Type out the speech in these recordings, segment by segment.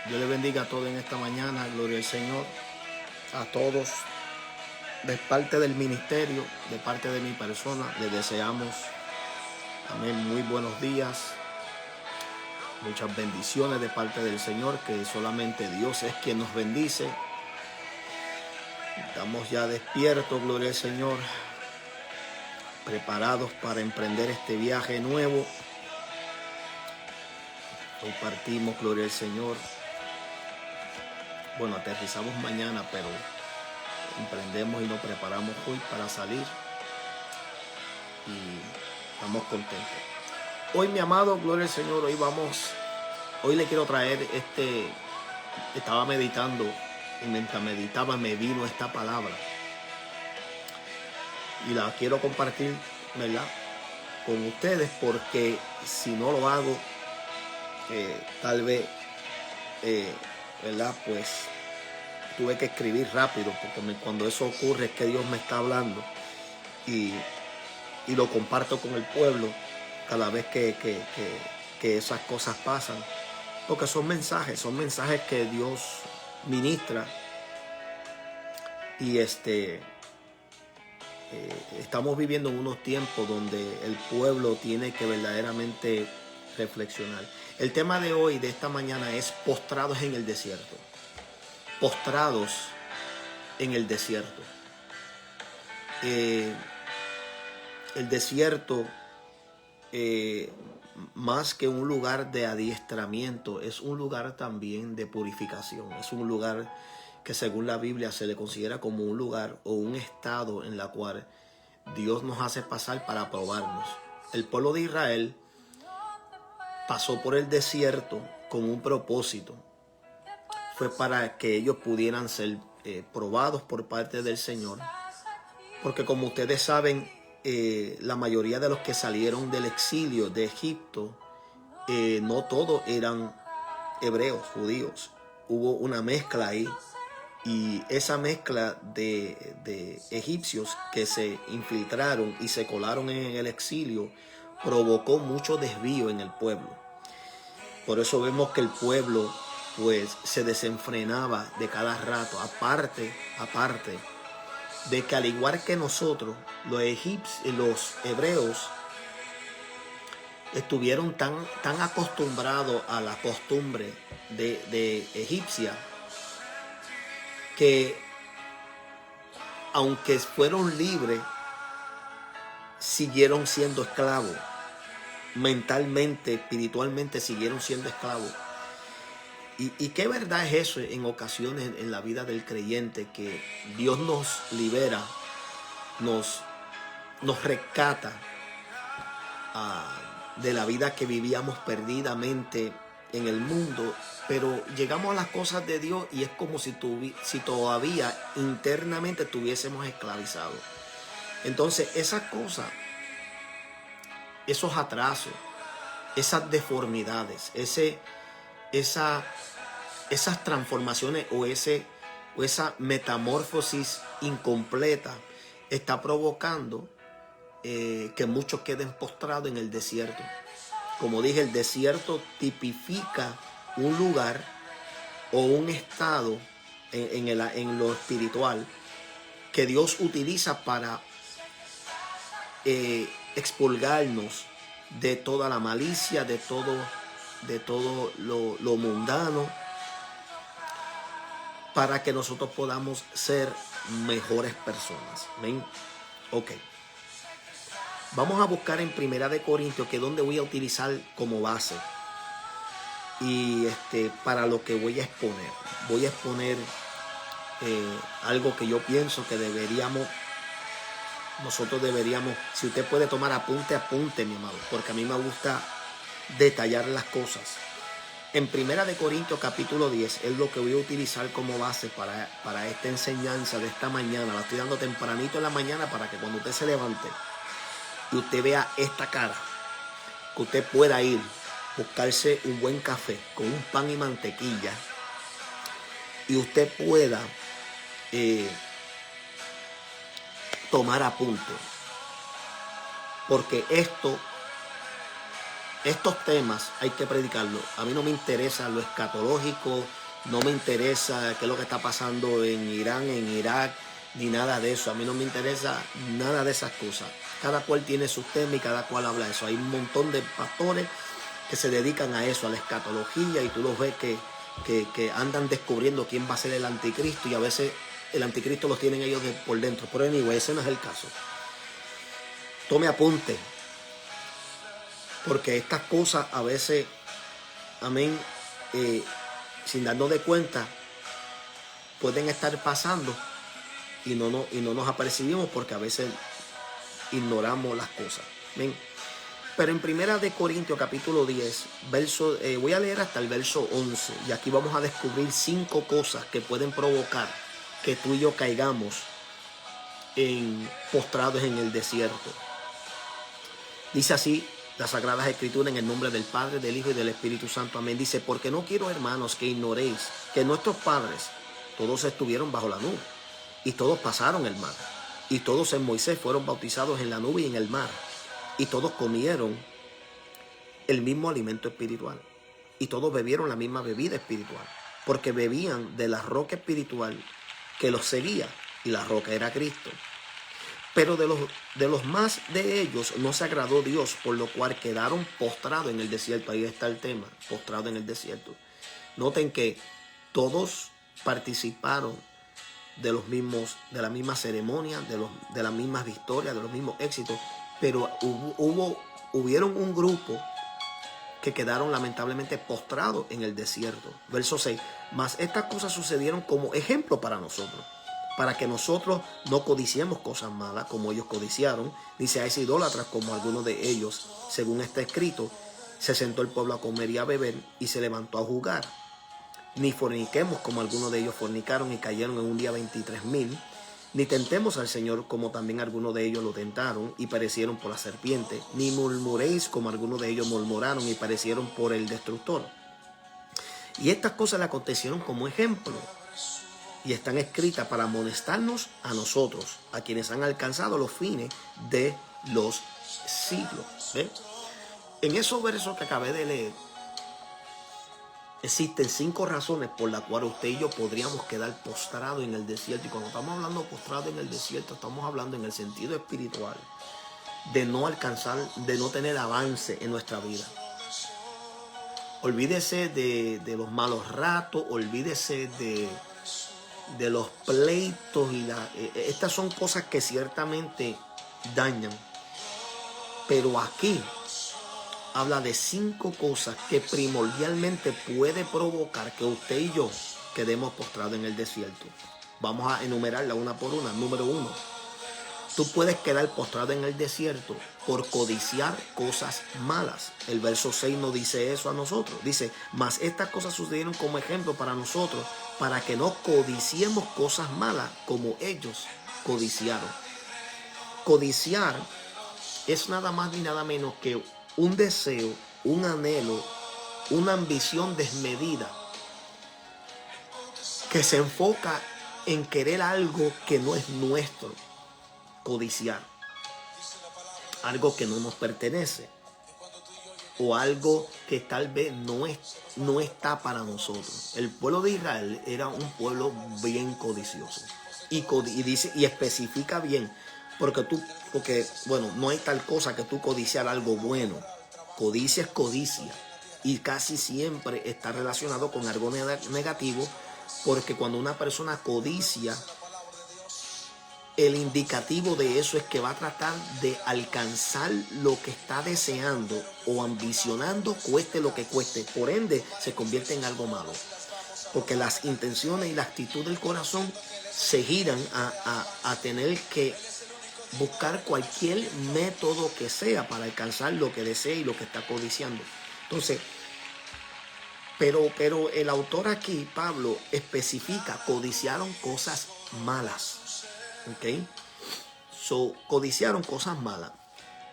Dios les bendiga a todos en esta mañana, gloria al Señor, a todos, de parte del ministerio, de parte de mi persona, les deseamos, amén, muy buenos días, muchas bendiciones de parte del Señor, que solamente Dios es quien nos bendice. Estamos ya despiertos, gloria al Señor, preparados para emprender este viaje nuevo. Hoy partimos, gloria al Señor. Bueno, aterrizamos mañana, pero emprendemos y nos preparamos hoy para salir y estamos contentos. Hoy, mi amado, gloria al Señor, hoy le quiero traer estaba meditando y mientras meditaba me vino esta palabra y la quiero compartir, ¿verdad?, con ustedes, porque si no lo hago, tal vez, ¿verdad?, pues tuve que escribir rápido, porque cuando eso ocurre es que Dios me está hablando y lo comparto con el pueblo cada vez que esas cosas pasan, porque son mensajes que Dios ministra y estamos viviendo en unos tiempos donde el pueblo tiene que verdaderamente reflexionar. El tema de hoy, de esta mañana, es postrados en el desierto. Postrados en el desierto. El desierto, más que un lugar de adiestramiento, es un lugar también de purificación. Es un lugar que según la Biblia se le considera como un lugar o un estado en la cual Dios nos hace pasar para probarnos. El pueblo de Israel pasó por el desierto con un propósito. Fue para que ellos pudieran ser probados por parte del Señor. Porque como ustedes saben, la mayoría de los que salieron del exilio de Egipto, no todos eran hebreos, judíos. Hubo una mezcla ahí. Y esa mezcla de egipcios que se infiltraron y se colaron en el exilio provocó mucho desvío en el pueblo. Por eso vemos que el pueblo pues se desenfrenaba de cada rato. Aparte de que al igual que nosotros, los hebreos estuvieron tan acostumbrados a la costumbre de egipcia, que aunque fueron libres, siguieron siendo esclavos. Mentalmente, espiritualmente siguieron siendo esclavos. Y qué verdad es eso en ocasiones en la vida del creyente, que Dios nos libera, nos rescata de la vida que vivíamos perdidamente en el mundo, pero llegamos a las cosas de Dios y es como si todavía internamente estuviésemos esclavizados. Entonces esas cosas, esos atrasos, esas deformidades, esas transformaciones o esa metamorfosis incompleta está provocando que muchos queden postrados en el desierto. Como dije, el desierto tipifica un lugar o un estado en lo espiritual que Dios utiliza para expurgarnos de toda la malicia, de todo lo mundano, para que nosotros podamos ser mejores personas. ¿Ven? Ok. Vamos a buscar en Primera de Corintios, que es donde voy a utilizar como base. Y para lo que voy a exponer. Voy a exponer algo que yo pienso que nosotros deberíamos, si usted puede tomar apunte, mi amado, porque a mí me gusta detallar las cosas. En Primera de Corintios capítulo 10 es lo que voy a utilizar como base para esta enseñanza de esta mañana. La estoy dando tempranito en la mañana para que cuando usted se levante y usted vea esta cara, que usted pueda ir, buscarse un buen café con un pan y mantequilla y usted pueda tomar apunte, porque esto estos temas hay que predicarlo. A mí no me interesa lo escatológico, no me interesa qué es lo que está pasando en Irán, en Irak, ni nada de eso. A mí no me interesa nada de esas cosas. Cada cual tiene sus temas y cada cual habla de eso. Hay un montón de pastores que se dedican a eso, a la escatología, y tú los ves que andan descubriendo quién va a ser el anticristo, y a veces el anticristo los tienen ellos por dentro. Pero anyway, ese no es el caso. Tome apunte, porque estas cosas a veces, amén, sin darnos de cuenta, pueden estar pasando y no nos apercibimos, porque a veces ignoramos las cosas. ¿Ven? Pero en Primera de Corintios capítulo 10, voy a leer hasta el verso 11, y aquí vamos a descubrir 5 cosas que pueden provocar que tú y yo caigamos postrados en el desierto. Dice así las Sagradas Escrituras, en el nombre del Padre, del Hijo y del Espíritu Santo. Amén. Dice: porque no quiero, hermanos, que ignoréis que nuestros padres todos estuvieron bajo la nube, y todos pasaron el mar, y todos en Moisés fueron bautizados en la nube y en el mar, y todos comieron el mismo alimento espiritual, y todos bebieron la misma bebida espiritual, porque bebían de la roca espiritual que los seguía, y la roca era Cristo. Pero de los más de ellos no se agradó Dios, por lo cual quedaron postrados en el desierto. Ahí está el tema, postrados en el desierto. Noten que todos participaron de la misma ceremonia, de las mismas victorias, de los mismos éxitos, pero hubieron un grupo que quedaron lamentablemente postrados en el desierto. Verso 6. Mas estas cosas sucedieron como ejemplo para nosotros, para que nosotros no codiciemos cosas malas como ellos codiciaron. Dice: hay idólatras como algunos de ellos, según está escrito: se sentó el pueblo a comer y a beber, y se levantó a jugar. Ni forniquemos como algunos de ellos fornicaron y cayeron en un día 23,000. Ni tentemos al Señor, como también algunos de ellos lo tentaron y perecieron por la serpiente. Ni murmuréis como algunos de ellos murmuraron y perecieron por el destructor. Y estas cosas le acontecieron como ejemplo, y están escritas para amonestarnos a nosotros, a quienes han alcanzado los fines de los siglos. ¿Ve? En esos versos que acabé de leer, existen 5 razones por las cuales usted y yo podríamos quedar postrados en el desierto. Y cuando estamos hablando postrados en el desierto, estamos hablando en el sentido espiritual de no alcanzar, de no tener avance en nuestra vida. Olvídese de los malos ratos, olvídese de los pleitos, estas son cosas que ciertamente dañan. Pero aquí habla de 5 cosas que primordialmente puede provocar que usted y yo quedemos postrados en el desierto. Vamos a enumerarla una por una. Número 1, tú puedes quedar postrado en el desierto por codiciar cosas malas. El verso 6 no dice eso a nosotros. Dice: mas estas cosas sucedieron como ejemplo para nosotros, para que no codiciemos cosas malas como ellos codiciaron. Codiciar es nada más ni nada menos que un deseo, un anhelo, una ambición desmedida que se enfoca en querer algo que no es nuestro. Codiciar algo que no nos pertenece, o algo que tal vez no está para nosotros. El pueblo de Israel era un pueblo bien codicioso, y dice y especifica bien, porque bueno, no hay tal cosa que tú codiciar algo bueno. Codicia es codicia, y casi siempre está relacionado con algo negativo, porque cuando una persona codicia, el indicativo de eso es que va a tratar de alcanzar lo que está deseando o ambicionando, cueste lo que cueste. Por ende, se convierte en algo malo, porque las intenciones y la actitud del corazón se giran a tener que buscar cualquier método que sea para alcanzar lo que desea y lo que está codiciando. Entonces, pero el autor aquí, Pablo, especifica: codiciaron cosas malas. ¿Ok? Codiciaron cosas malas.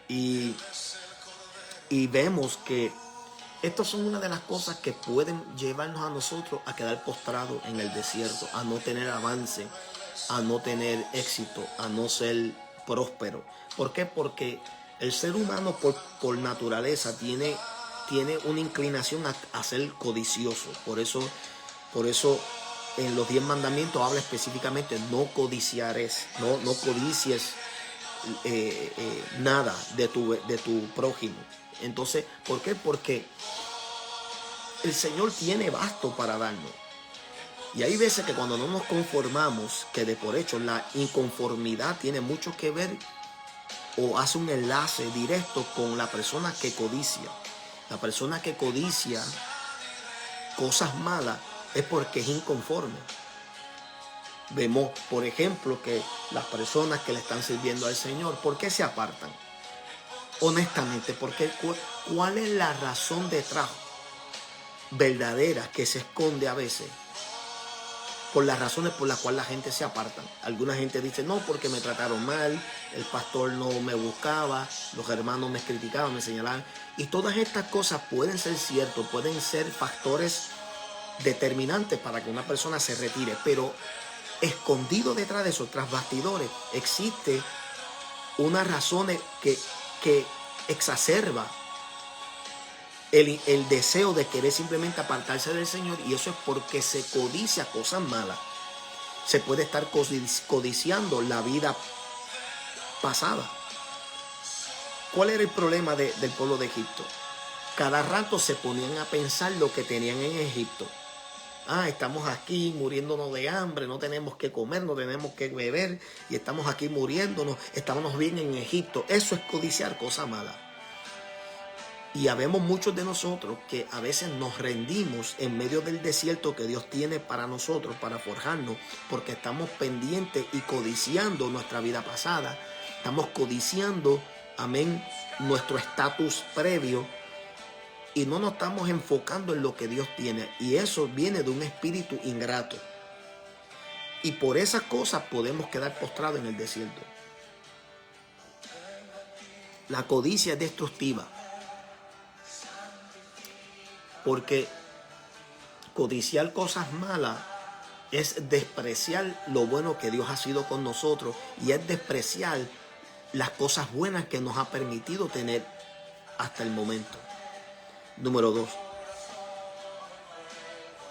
Y vemos que estas son una de las cosas que pueden llevarnos a nosotros a quedar postrados en el desierto, a no tener avance, a no tener éxito, a no ser próspero. ¿Por qué? Porque el ser humano por naturaleza tiene tiene una inclinación a ser codicioso. Por eso en los 10 mandamientos habla específicamente: no codiciares, no codicies nada de tu prójimo. Entonces, ¿por qué? Porque el Señor tiene basto para darnos. Y hay veces que cuando no nos conformamos, que de por hecho la inconformidad tiene mucho que ver o hace un enlace directo con la persona que codicia. La persona que codicia cosas malas es porque es inconforme. Vemos, por ejemplo, que las personas que le están sirviendo al Señor, ¿por qué se apartan? Honestamente, porque ¿cuál es la razón detrás verdadera que se esconde a veces? Por las razones por las cuales la gente se aparta. Alguna gente dice: no, porque me trataron mal, el pastor no me buscaba, los hermanos me criticaban, me señalaban. Y todas estas cosas pueden ser ciertas, pueden ser factores determinantes para que una persona se retire, pero escondido detrás de esos, tras bastidores, existe una razón que exacerba el deseo de querer simplemente apartarse del Señor, y eso es porque se codicia cosas malas. Se puede estar codiciando la vida pasada. ¿Cuál era el problema del pueblo de Egipto? Cada rato se ponían a pensar lo que tenían en Egipto. Estamos aquí muriéndonos de hambre, no tenemos que comer, no tenemos que beber, y estamos aquí muriéndonos, estábamos bien en Egipto. Eso es codiciar cosas malas. Y habemos muchos de nosotros que a veces nos rendimos en medio del desierto que Dios tiene para nosotros, para forjarnos, porque estamos pendientes y codiciando nuestra vida pasada. Estamos codiciando, amén, nuestro estatus previo, y no nos estamos enfocando en lo que Dios tiene. Y eso viene de un espíritu ingrato. Y por esas cosas podemos quedar postrados en el desierto. La codicia es destructiva. Porque codiciar cosas malas es despreciar lo bueno que Dios ha sido con nosotros, y es despreciar las cosas buenas que nos ha permitido tener hasta el momento. Número 2.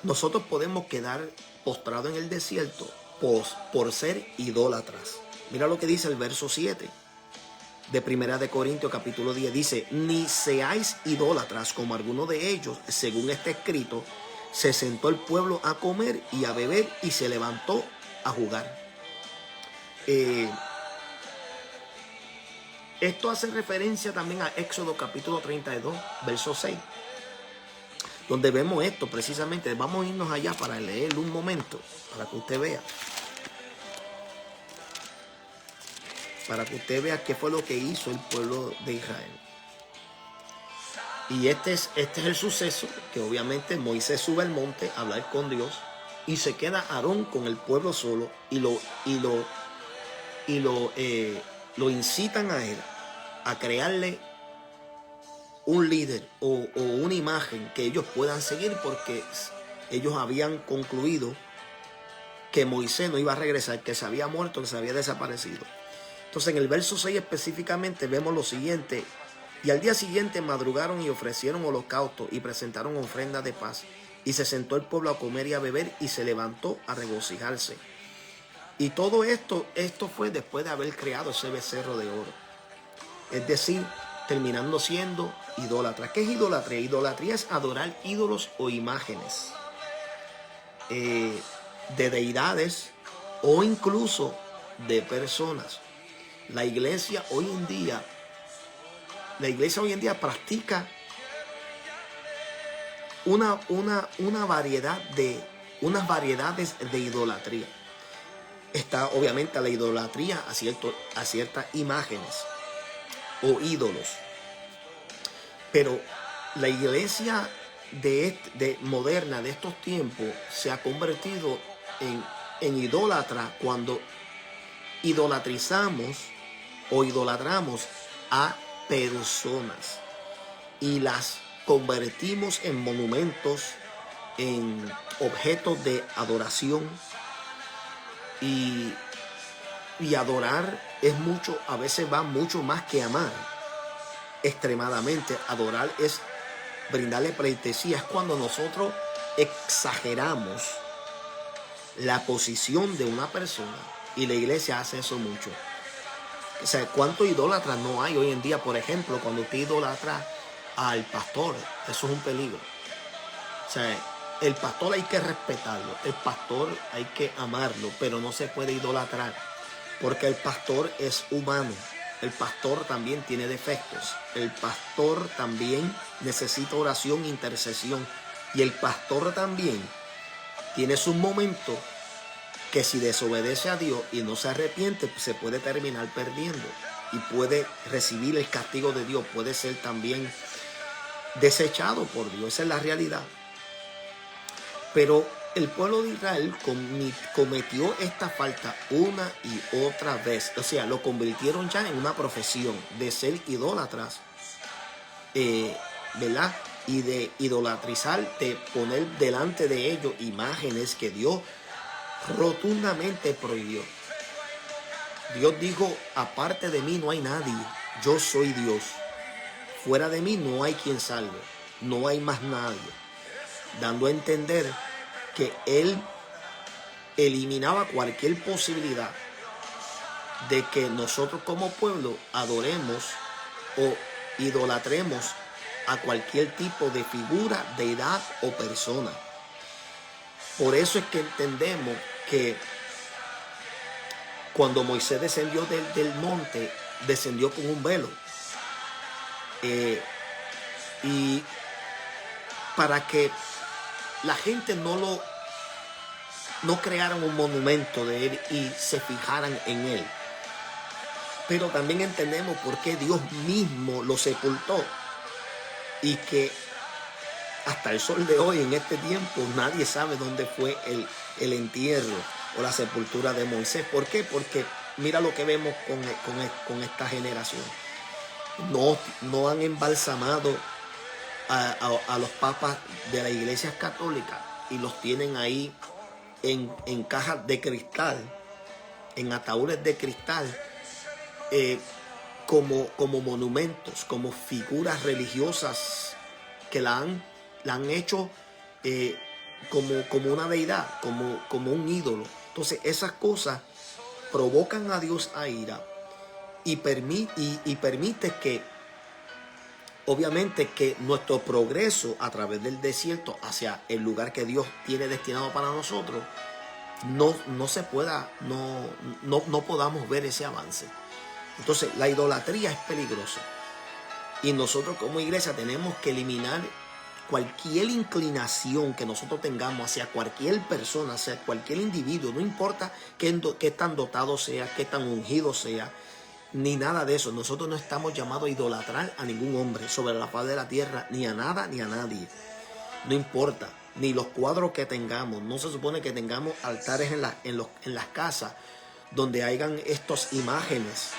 Nosotros podemos quedar postrados en el desierto por ser idólatras. Mira lo que dice el verso 7 de 1 Corintios capítulo 10. Dice: ni seáis idólatras como algunos de ellos, según está escrito, se sentó el pueblo a comer y a beber y se levantó a jugar. Esto hace referencia también a Éxodo capítulo 32, verso 6, donde vemos esto precisamente. Vamos a irnos allá para leerlo un momento, para que usted vea. Para que usted vea qué fue lo que hizo el pueblo de Israel. Y este es el suceso, que obviamente Moisés sube al monte a hablar con Dios, y se queda Aarón con el pueblo solo, y lo incitan a él a crearle un líder o una imagen que ellos puedan seguir, porque ellos habían concluido que Moisés no iba a regresar, que se había muerto, que se había desaparecido. Entonces en el verso 6 específicamente vemos lo siguiente: y al día siguiente madrugaron y ofrecieron holocausto y presentaron ofrendas de paz, y se sentó el pueblo a comer y a beber y se levantó a regocijarse. Y todo esto fue después de haber creado ese becerro de oro, es decir, terminando siendo idólatra. ¿Qué es idolatría? Idolatría es adorar ídolos o imágenes de deidades o incluso de personas. La iglesia hoy en día practica unas variedades de idolatría. Está obviamente la idolatría a ciertas imágenes o ídolos. Pero la iglesia moderna de estos tiempos se ha convertido en idólatra cuando idolatrizamos o idolatramos a personas y las convertimos en monumentos, en objetos de adoración. Y adorar es mucho, a veces va mucho más que amar. Extremadamente, adorar es brindarle pleitesía, es cuando nosotros exageramos la posición de una persona, y la iglesia hace eso mucho. O sea, ¿cuántos idólatras no hay hoy en día? Por ejemplo, cuando usted idolatra al pastor, eso es un peligro. O sea, el pastor hay que respetarlo, el pastor hay que amarlo, pero no se puede idolatrar, porque el pastor es humano, el pastor también tiene defectos, el pastor también necesita oración e intercesión, y el pastor también tiene sus momentos que si desobedece a Dios y no se arrepiente, se puede terminar perdiendo y puede recibir el castigo de Dios, puede ser también desechado por Dios. Esa es la realidad. Pero el pueblo de Israel cometió esta falta una y otra vez. O sea, lo convirtieron ya en una profesión de ser idólatras, ¿verdad? Y de idolatrizar, de poner delante de ellos imágenes que Dios rotundamente prohibió. Dios dijo: aparte de mí no hay nadie, yo soy Dios. Fuera de mí no hay quien salve, no hay más nadie. Dando a entender que Él eliminaba cualquier posibilidad de que nosotros como pueblo adoremos o idolatremos a cualquier tipo de figura, deidad o persona. Por eso es que entendemos que cuando Moisés descendió del monte, descendió con un velo. Y para que la gente no crearan un monumento de él y se fijaran en él. Pero también entendemos por qué Dios mismo lo sepultó, y que hasta el sol de hoy, en este tiempo, nadie sabe dónde fue el entierro o la sepultura de Moisés. ¿Por qué? Porque mira lo que vemos con esta generación. No han embalsamado a los papas de la iglesia católica y los tienen ahí en cajas de cristal, en ataúdes de cristal, como monumentos, como figuras religiosas que la han hecho como una deidad, como un ídolo. Entonces esas cosas provocan a Dios a ira y permite que, obviamente, que nuestro progreso a través del desierto hacia el lugar que Dios tiene destinado para nosotros no se pueda, no podamos ver ese avance. Entonces la idolatría es peligrosa, y nosotros como iglesia tenemos que eliminar cualquier inclinación que nosotros tengamos hacia cualquier persona, hacia cualquier individuo. No importa qué tan dotado sea, qué tan ungido sea, ni nada de eso. Nosotros no estamos llamados a idolatrar a ningún hombre sobre la faz de la tierra, ni a nada ni a nadie. No importa, ni los cuadros que tengamos. No se supone que tengamos altares en las casas donde hayan estas imágenes.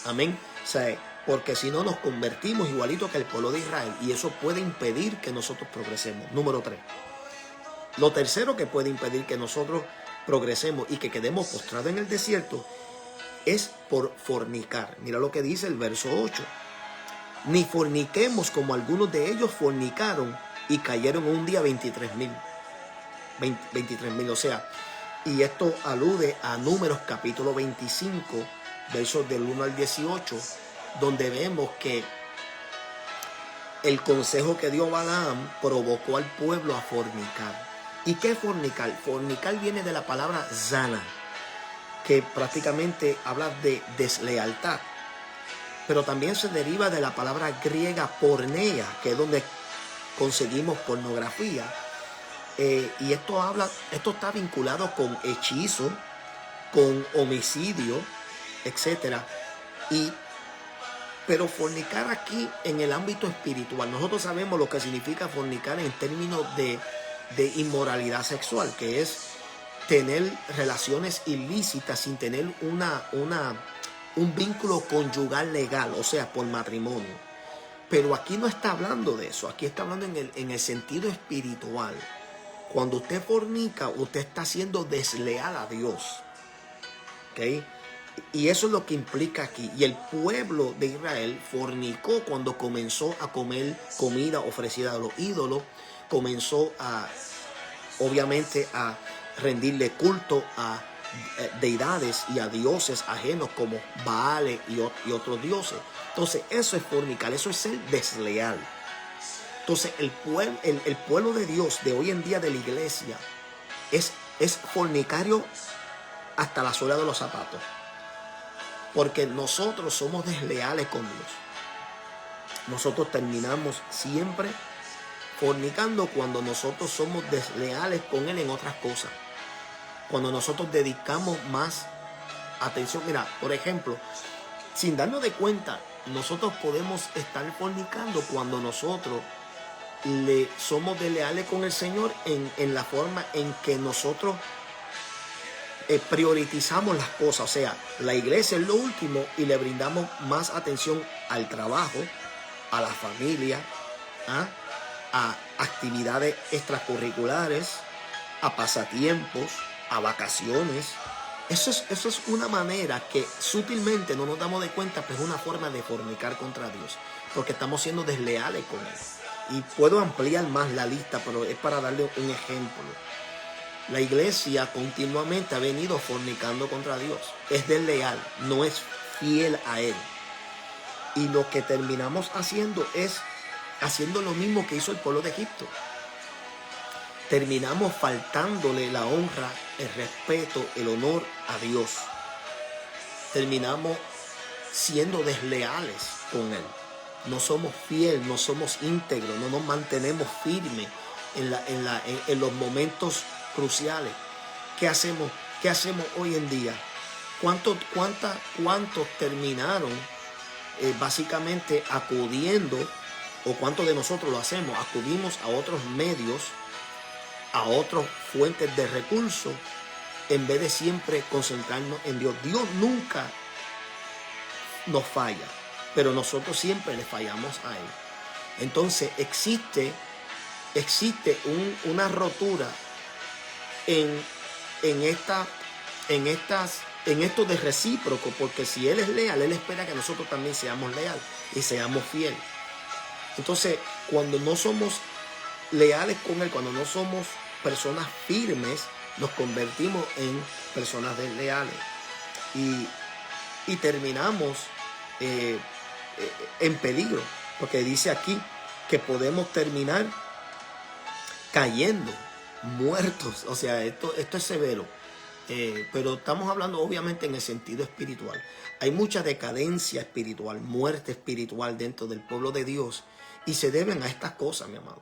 Amén. O sea, porque si no nos convertimos igualito que el pueblo de Israel, y eso puede impedir que nosotros progresemos. Número 3. Lo tercero que puede impedir que nosotros progresemos y que quedemos postrados en el desierto es por fornicar. Mira lo que dice el verso 8. Ni forniquemos como algunos de ellos fornicaron y cayeron un día 23,000. O sea, y esto alude a Números capítulo 25, versos del 1 al 18, donde vemos que el consejo que dio Balaam provocó al pueblo a fornicar. ¿Y qué es fornicar? Fornicar viene de la palabra zana, que prácticamente habla de deslealtad, pero también se deriva de la palabra griega porneia, que es donde conseguimos pornografía. Y esto está vinculado con hechizo, con homicidio, etcétera. Pero fornicar aquí en el ámbito espiritual, nosotros sabemos lo que significa fornicar en términos de inmoralidad sexual, que es tener relaciones ilícitas sin tener un vínculo conyugal legal, o sea, por matrimonio. Pero aquí no está hablando de eso, aquí está hablando en el sentido espiritual. Cuando usted fornica, usted está siendo desleal a Dios. ¿Okay? Y eso es lo que implica aquí. Y el pueblo de Israel fornicó cuando comenzó a comer comida ofrecida a los ídolos, comenzó a, obviamente, a rendirle culto a deidades y a dioses ajenos como Baales y otros dioses. Entonces eso es fornicar, eso es ser desleal. Entonces el pueblo de Dios de hoy en día de la iglesia es fornicario hasta la suela de los zapatos. Porque nosotros somos desleales con Dios. Nosotros terminamos siempre fornicando cuando nosotros somos desleales con Él en otras cosas. Cuando nosotros dedicamos más atención. Mira, por ejemplo, sin darnos de cuenta, nosotros podemos estar fornicando cuando nosotros le somos desleales con el Señor en la forma en que nosotros priorizamos las cosas. O sea, la iglesia es lo último y le brindamos más atención al trabajo, a la familia, a actividades extracurriculares, a pasatiempos, a vacaciones. Eso es una manera que sutilmente no nos damos de cuenta, pero es una forma de fornicar contra Dios, porque estamos siendo desleales con Él. Y puedo ampliar más la lista, pero es para darle un ejemplo. La iglesia continuamente ha venido fornicando contra Dios. Es desleal, no es fiel a Él. Y lo que terminamos haciendo es haciendo lo mismo que hizo el pueblo de Egipto. Terminamos faltándole la honra, el respeto, el honor a Dios. Terminamos siendo desleales con Él. No somos fieles, no somos íntegros, no nos mantenemos firmes en los momentos cruciales. ¿Qué hacemos hoy en día? ¿Cuántos terminaron básicamente acudiendo, o cuántos de nosotros lo hacemos? Acudimos a otros medios, a otras fuentes de recursos, en vez de siempre concentrarnos en Dios. Dios nunca nos falla, pero nosotros siempre le fallamos a Él. Entonces existe una rotura en esto de recíproco, porque si Él es leal, Él espera que nosotros también seamos leales y seamos fieles. Entonces, cuando no somos leales con Él, cuando no somos personas firmes, nos convertimos en personas desleales y terminamos en peligro, porque dice aquí que podemos terminar cayendo, muertos. O sea, esto es severo. Pero estamos hablando obviamente en el sentido espiritual. Hay mucha decadencia espiritual, muerte espiritual dentro del pueblo de Dios, y se deben a estas cosas, mi amado.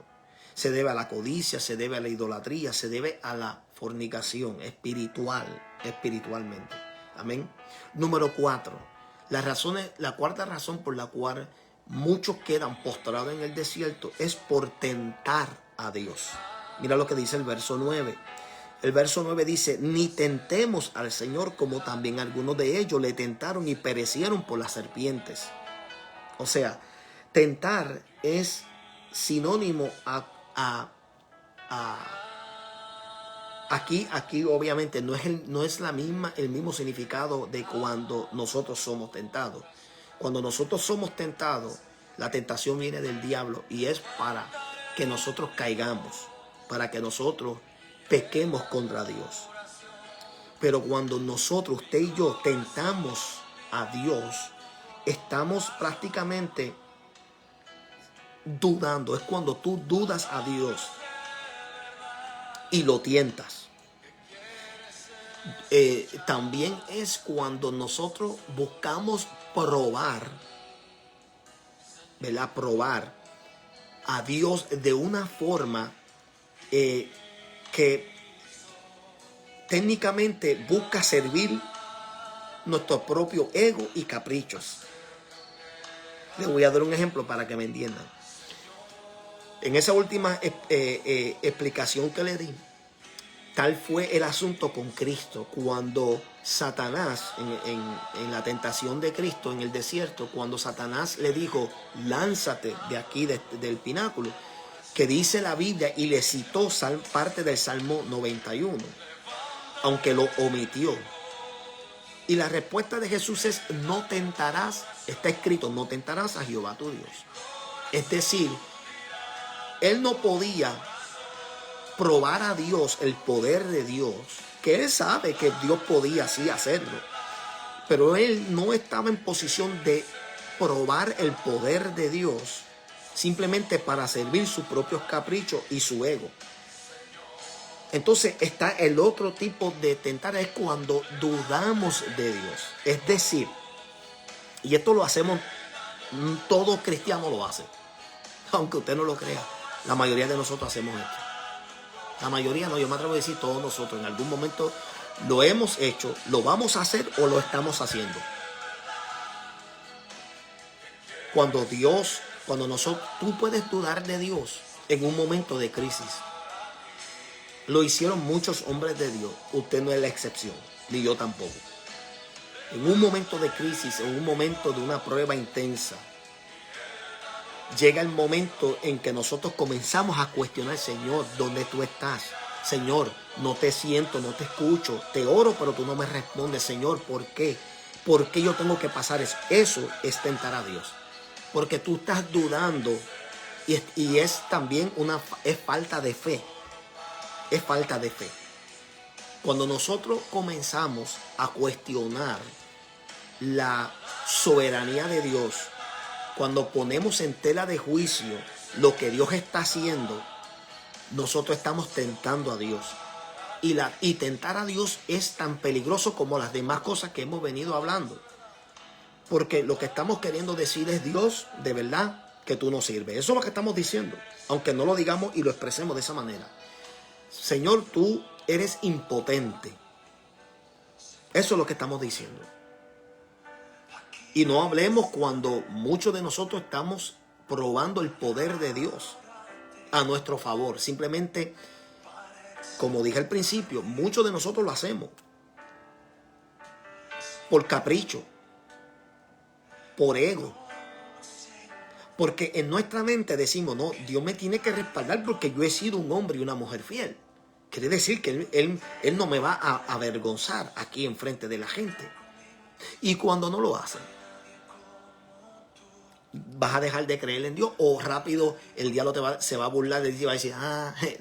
Se debe a la codicia, se debe a la idolatría, se debe a la fornicación espiritualmente. Amén. Número 4. La cuarta razón por la cual muchos quedan postrados en el desierto es por tentar a Dios. Mira lo que dice el verso 9. El verso 9 dice: ni tentemos al Señor, como también algunos de ellos le tentaron y perecieron por las serpientes. O sea, tentar es sinónimo aquí obviamente no es el mismo significado de cuando nosotros somos tentados. Cuando nosotros somos tentados, la tentación viene del diablo y es para que nosotros caigamos, para que nosotros pequemos contra Dios. Pero cuando nosotros, usted y yo, tentamos a Dios, estamos prácticamente dudando. Es cuando tú dudas a Dios y lo tientas. También es cuando nosotros buscamos probar, ¿verdad? Probar a Dios de una forma que técnicamente busca servir nuestro propio ego y caprichos. Les voy a dar un ejemplo para que me entiendan. En esa última explicación que le di, tal fue el asunto con Cristo. Cuando Satanás, en la tentación de Cristo en el desierto, cuando Satanás le dijo: lánzate de aquí, del pináculo, que dice la Biblia, y le citó parte del Salmo 91, aunque lo omitió. Y la respuesta de Jesús es: no tentarás, está escrito, no tentarás a Jehová tu Dios. Es decir, él no podía probar a Dios, el poder de Dios, que él sabe que Dios podía así hacerlo, pero él no estaba en posición de probar el poder de Dios simplemente para servir sus propios caprichos y su ego. Entonces está el otro tipo de tentar, es cuando dudamos de Dios. Es decir, y esto lo hacemos, todo cristiano lo hace, aunque usted no lo crea, la mayoría de nosotros hacemos esto. La mayoría no, yo me atrevo a decir todos nosotros en algún momento lo hemos hecho, lo vamos a hacer o lo estamos haciendo. Cuando tú puedes dudar de Dios en un momento de crisis. Lo hicieron muchos hombres de Dios. Usted no es la excepción, ni yo tampoco. En un momento de crisis, en un momento de una prueba intensa, llega el momento en que nosotros comenzamos a cuestionar: Señor, ¿dónde tú estás? Señor, no te siento, no te escucho. Te oro, pero tú no me respondes. Señor, ¿por qué? ¿Por qué yo tengo que pasar eso? Eso es tentar a Dios. Porque tú estás dudando y es también es falta de fe. Es falta de fe. Cuando nosotros comenzamos a cuestionar la soberanía de Dios, cuando ponemos en tela de juicio lo que Dios está haciendo, nosotros estamos tentando a Dios. Y tentar a Dios es tan peligroso como las demás cosas que hemos venido hablando. Porque lo que estamos queriendo decir es: Dios, de verdad que tú no sirves. Eso es lo que estamos diciendo, aunque no lo digamos y lo expresemos de esa manera. Señor, tú eres impotente. Eso es lo que estamos diciendo. Y no hablemos cuando muchos de nosotros estamos probando el poder de Dios a nuestro favor. Simplemente, como dije al principio, muchos de nosotros lo hacemos por capricho, por ego. Porque en nuestra mente decimos: no, Dios me tiene que respaldar porque yo he sido un hombre y una mujer fiel. Quiere decir que él no me va a avergonzar aquí enfrente de la gente. Y cuando no lo hacen, vas a dejar de creer en Dios, o rápido el diablo se va a burlar de ti y va a decir: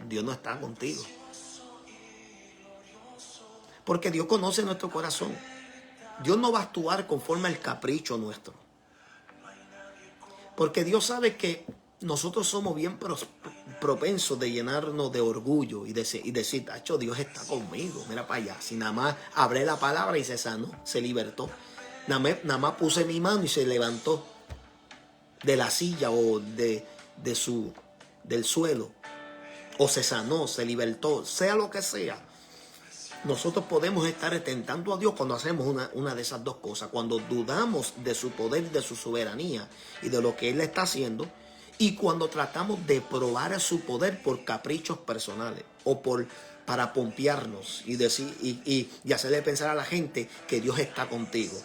Dios no está contigo. Porque Dios conoce nuestro corazón. Dios no va a actuar conforme al capricho nuestro. Porque Dios sabe que nosotros somos bien propensos de llenarnos de orgullo y decir: tacho, Dios está conmigo, mira para allá. Si nada más hablé la palabra y se sanó, se libertó. Nada más puse mi mano y se levantó de la silla o del suelo. O se sanó, se libertó, sea lo que sea. Nosotros podemos estar tentando a Dios cuando hacemos una de esas dos cosas. Cuando dudamos de su poder, de su soberanía y de lo que Él está haciendo. Y cuando tratamos de probar su poder por caprichos personales o para pompearnos y decir y hacerle pensar a la gente que Dios está contigo.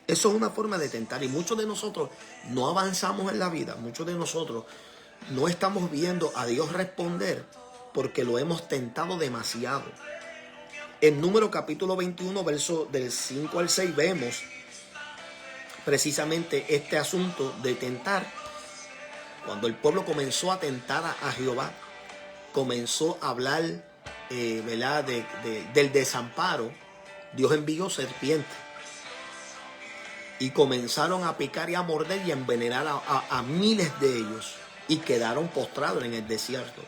Eso es una forma de tentar, y muchos de nosotros no avanzamos en la vida. Muchos de nosotros no estamos viendo a Dios responder porque lo hemos tentado demasiado. En Número capítulo 21, verso del 5 al 6, vemos precisamente este asunto de tentar. Cuando el pueblo comenzó a tentar a Jehová, comenzó a hablar ¿verdad? Del desamparo, Dios envió serpientes. Y comenzaron a picar y a morder y a envenenar a miles de ellos. Y quedaron postrados en el desierto.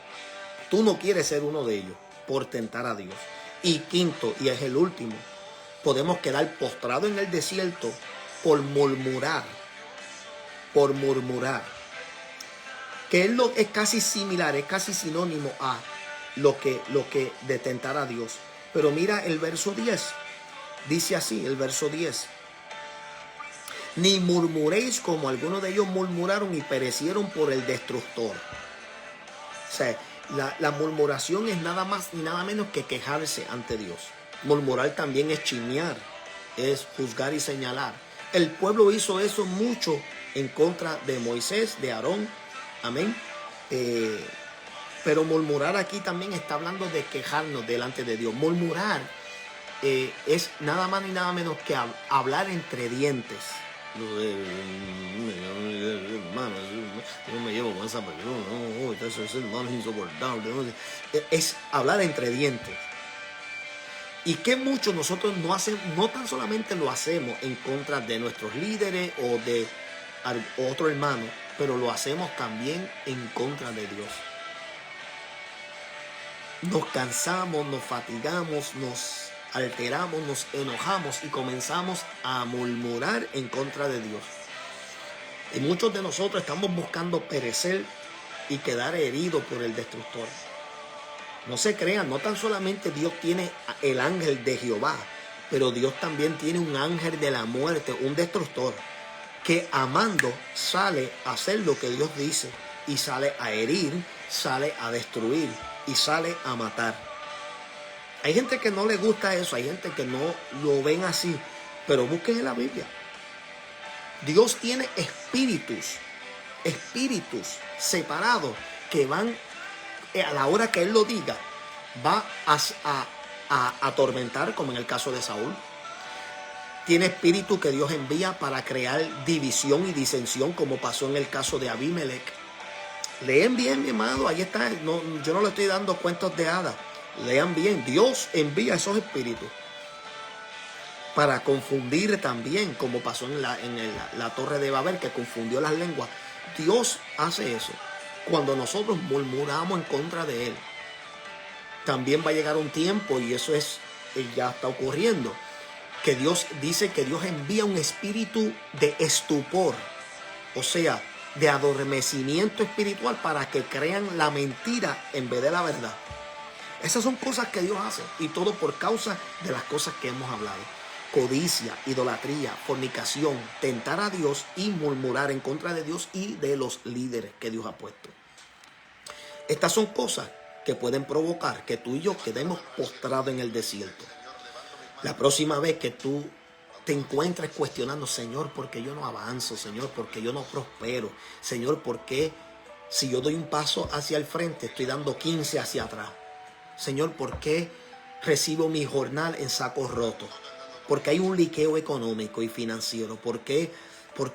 Tú no quieres ser uno de ellos por tentar a Dios. Y quinto, y es el último, podemos quedar postrados en el desierto por murmurar. Por murmurar. Que es casi similar, es casi sinónimo a lo que de tentar a Dios. Pero mira el verso 10. Dice así, el verso 10. Ni murmuréis como algunos de ellos murmuraron y perecieron por el destructor. O sea, la murmuración es nada más y nada menos que quejarse ante Dios. Murmurar también es chismear, es juzgar y señalar. El pueblo hizo eso mucho en contra de Moisés, de Aarón. Amén. Pero murmurar aquí también está hablando de quejarnos delante de Dios. Murmurar es nada más ni nada menos que hablar entre dientes. Hermano, yo no me llevo con esa persona, no, ese hermano es insoportable. No, es hablar entre dientes. Y que muchos nosotros no hacemos, no tan solamente lo hacemos en contra de nuestros líderes o de otro hermano, pero lo hacemos también en contra de Dios. Nos cansamos, nos fatigamos, nos alteramos, nos enojamos y comenzamos a murmurar en contra de Dios. Y muchos de nosotros estamos buscando perecer y quedar heridos por el destructor. No se crean, no tan solamente Dios tiene el ángel de Jehová, pero Dios también tiene un ángel de la muerte, un destructor, que amando sale a hacer lo que Dios dice y sale a herir, sale a destruir y sale a matar. Hay gente que no le gusta eso, hay gente que no lo ven así, pero busquen en la Biblia. Dios tiene espíritus separados que van, a la hora que Él lo diga, va a atormentar, como en el caso de Saúl. Tiene espíritu que Dios envía para crear división y disensión, como pasó en el caso de Abimelech. Lean bien, mi amado, ahí está. No, yo no le estoy dando cuentos de hadas. Lean bien, Dios envía esos espíritus para confundir también, como pasó en la torre de Babel, que confundió las lenguas. Dios hace eso cuando nosotros murmuramos en contra de Él. También va a llegar un tiempo, y eso ya está ocurriendo, que Dios dice que Dios envía un espíritu de estupor, o sea, de adormecimiento espiritual, para que crean la mentira en vez de la verdad. Esas son cosas que Dios hace, y todo por causa de las cosas que hemos hablado: codicia, idolatría, fornicación, tentar a Dios y murmurar en contra de Dios y de los líderes que Dios ha puesto. Estas son cosas que pueden provocar que tú y yo quedemos postrados en el desierto. La próxima vez que tú te encuentres cuestionando: Señor, ¿por qué yo no avanzo? Señor, ¿por qué yo no prospero? Señor, ¿por qué si yo doy un paso hacia el frente estoy dando 15 hacia atrás? Señor, ¿por qué recibo mi jornal en sacos rotos? ¿Por qué hay un liqueo económico y financiero? ¿Por qué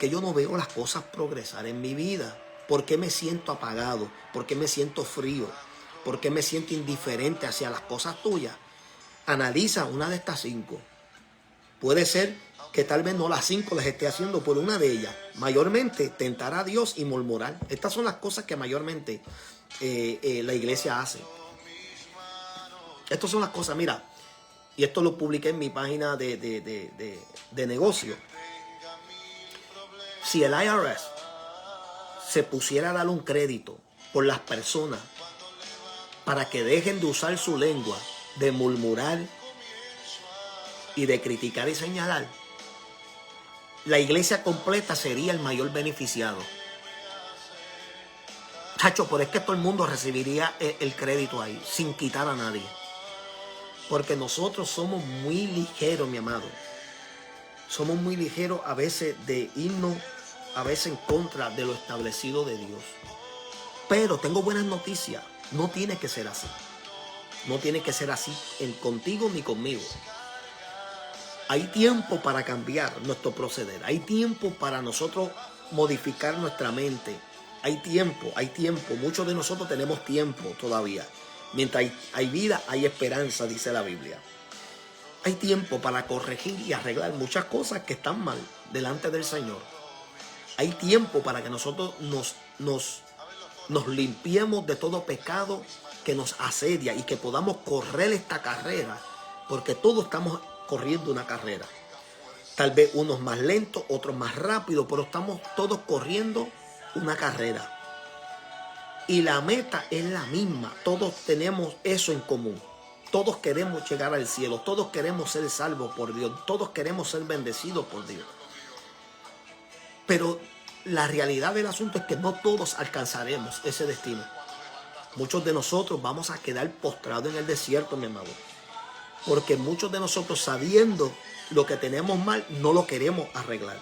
yo no veo las cosas progresar en mi vida? ¿Por qué me siento apagado? ¿Por qué me siento frío? ¿Por qué me siento indiferente hacia las cosas tuyas? Analiza una de estas 5. Puede ser que tal vez no las 5 las esté haciendo, por una de ellas. Mayormente tentar a Dios y murmurar. Estas son las cosas que mayormente la iglesia hace. Estas son las cosas, mira, y esto lo publiqué en mi página de negocio. Si el IRS se pusiera a dar un crédito por las personas para que dejen de usar su lengua, de murmurar y de criticar y señalar, la iglesia completa sería el mayor beneficiado. Chacho, pero es que todo el mundo recibiría el crédito ahí, sin quitar a nadie. Porque nosotros somos muy ligeros, mi amado. Somos muy ligeros a veces de irnos, a veces en contra de lo establecido de Dios. Pero tengo buenas noticias. No tiene que ser así. No tiene que ser así contigo ni conmigo. Hay tiempo para cambiar nuestro proceder. Hay tiempo para nosotros modificar nuestra mente. Hay tiempo. Muchos de nosotros tenemos tiempo todavía. Mientras hay vida, hay esperanza, dice la Biblia. Hay tiempo para corregir y arreglar muchas cosas que están mal delante del Señor. Hay tiempo para que nosotros nos limpiemos de todo pecado que nos asedia y que podamos correr esta carrera, porque todos estamos corriendo una carrera. Tal vez unos más lentos, otros más rápidos, pero estamos todos corriendo una carrera. Y la meta es la misma. Todos tenemos eso en común. Todos queremos llegar al cielo. Todos queremos ser salvos por Dios. Todos queremos ser bendecidos por Dios. Pero la realidad del asunto es que no todos alcanzaremos ese destino. Muchos de nosotros vamos a quedar postrados en el desierto, mi amado. Porque muchos de nosotros, sabiendo lo que tenemos mal, no lo queremos arreglar.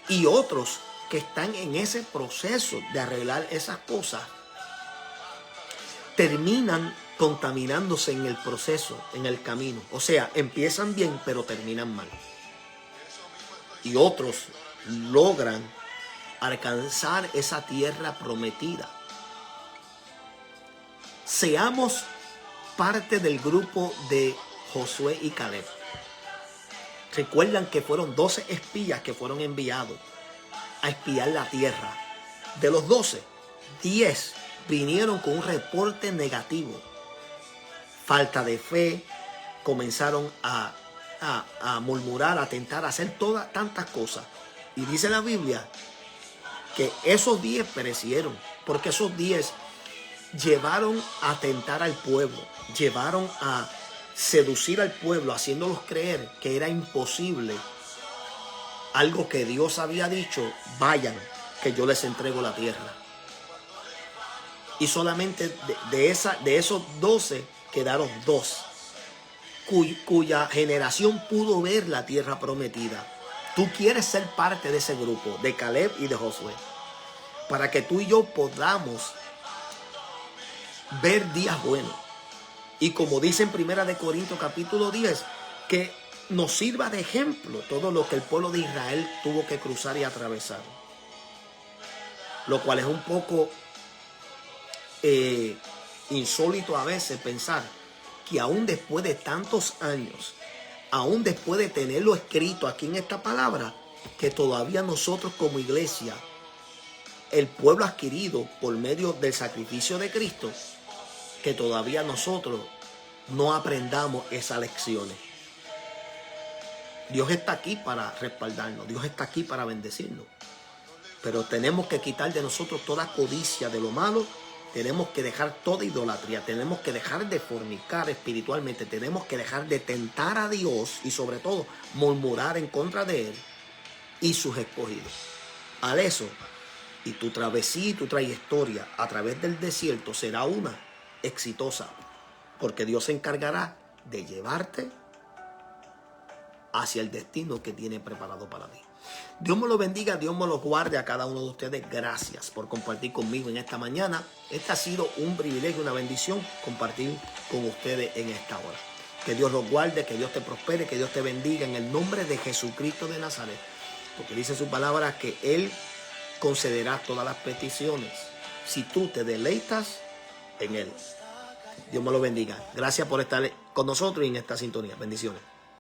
Y otros que están en ese proceso de arreglar esas cosas, terminan contaminándose en el proceso, en el camino. O sea, empiezan bien, pero terminan mal. Y otros logran alcanzar esa tierra prometida. Seamos parte del grupo de Josué y Caleb. Recuerdan que fueron 12 espías que fueron enviados a espiar la tierra. De los 12, 10 vinieron con un reporte negativo. Falta de fe, comenzaron a murmurar, a tentar, a hacer tantas cosas. Y dice la Biblia que esos 10 perecieron, porque esos 10 llevaron a tentar al pueblo, llevaron a seducir al pueblo, haciéndolos creer que era imposible algo que Dios había dicho: vayan, que yo les entrego la tierra. Y solamente de esos 12 quedaron 2, cuya generación pudo ver la tierra prometida. Tú quieres ser parte de ese grupo, de Caleb y de Josué, para que tú y yo podamos ver días buenos. Y como dice en 1 Corintios capítulo 10, que nos sirva de ejemplo todo lo que el pueblo de Israel tuvo que cruzar y atravesar. Lo cual es un poco insólito a veces pensar que aún después de tantos años, aún después de tenerlo escrito aquí en esta palabra, que todavía nosotros como iglesia, el pueblo adquirido por medio del sacrificio de Cristo, que todavía nosotros no aprendamos esas lecciones. Dios está aquí para respaldarnos, Dios está aquí para bendecirnos, pero tenemos que quitar de nosotros toda codicia de lo malo. Tenemos que dejar toda idolatría, tenemos que dejar de fornicar espiritualmente, tenemos que dejar de tentar a Dios y sobre todo murmurar en contra de Él y sus escogidos. Al eso, y tu travesía y tu trayectoria a través del desierto será una exitosa, porque Dios se encargará de llevarte hacia el destino que tiene preparado para ti. Dios me lo bendiga, Dios me lo guarde a cada uno de ustedes. Gracias por compartir conmigo en esta mañana. Este ha sido un privilegio, una bendición compartir con ustedes en esta hora. Que Dios los guarde, que Dios te prospere, que Dios te bendiga en el nombre de Jesucristo de Nazaret. Porque dice su palabra que Él concederá todas las peticiones si tú te deleitas en Él. Dios me lo bendiga. Gracias por estar con nosotros y en esta sintonía. Bendiciones.